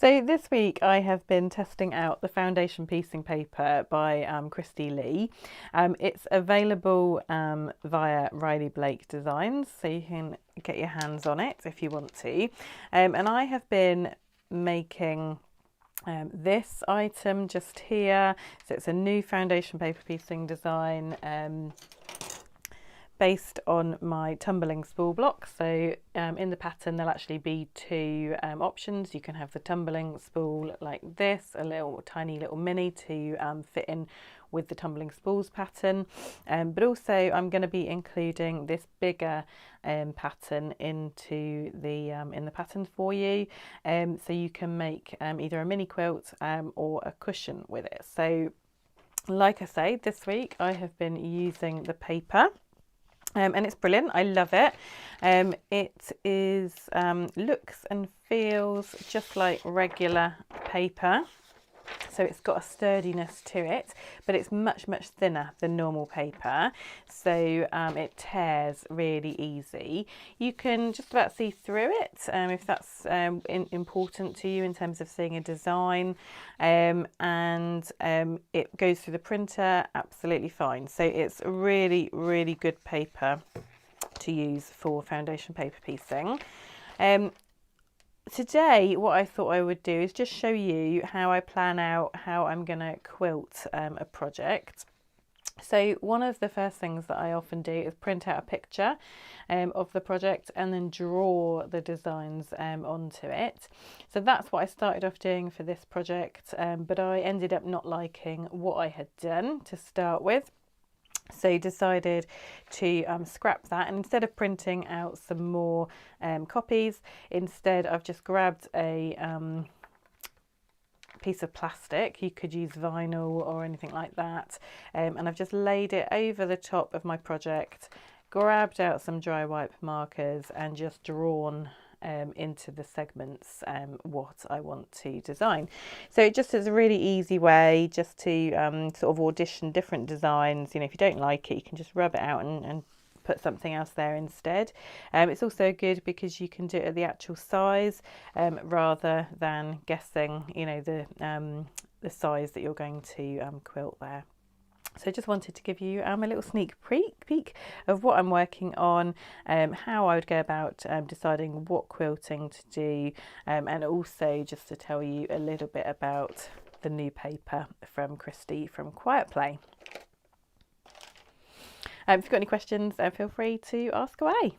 So this week I have been testing out the foundation piecing paper by Kristy Lea. It's available via Riley Blake Designs, so you can get your hands on it if you want to. And I have been making this item just here. So it's a new foundation paper piecing design based on my tumbling spool block. So in the pattern there'll actually be two options. You can have the tumbling spool like this, a little tiny little mini to fit in with the tumbling spools pattern, but also I'm going to be including this bigger pattern into the in the pattern for you, so you can make either a mini quilt or a cushion with it. So like I say, this week I have been using the paper. And it's brilliant. I love it. It is looks and feels just like regular paper. So it's got a sturdiness to it, but it's much thinner than normal paper. So it tears really easy. You can just about see through it if that's important to you in terms of seeing a design, and it goes through the printer absolutely fine. So it's a really good paper to use for foundation paper piecing. Today what I thought I would do is just show you how I plan out how I'm going to quilt a project. So one of the first things that I often do is print out a picture of the project and then draw the designs onto it. So that's what I started off doing for this project, but I ended up not liking what I had done to start with. So decided to scrap that, and instead of printing out some more copies, instead I've just grabbed a piece of plastic. You could use vinyl or anything like that, and I've just laid it over the top of my project, grabbed out some dry wipe markers and just drawn into the segments what I want to design. So it just is a really easy way just to sort of audition different designs. You know, if you don't like it, you can just rub it out and put something else there instead. It's also good because you can do it at the actual size rather than guessing, you know, the size that you're going to quilt there. So I just wanted to give you a little sneak peek of what I'm working on, how I would go about deciding what quilting to do, and also just to tell you a little bit about the new paper from Kristy from Quietplay. If you've got any questions, feel free to ask away.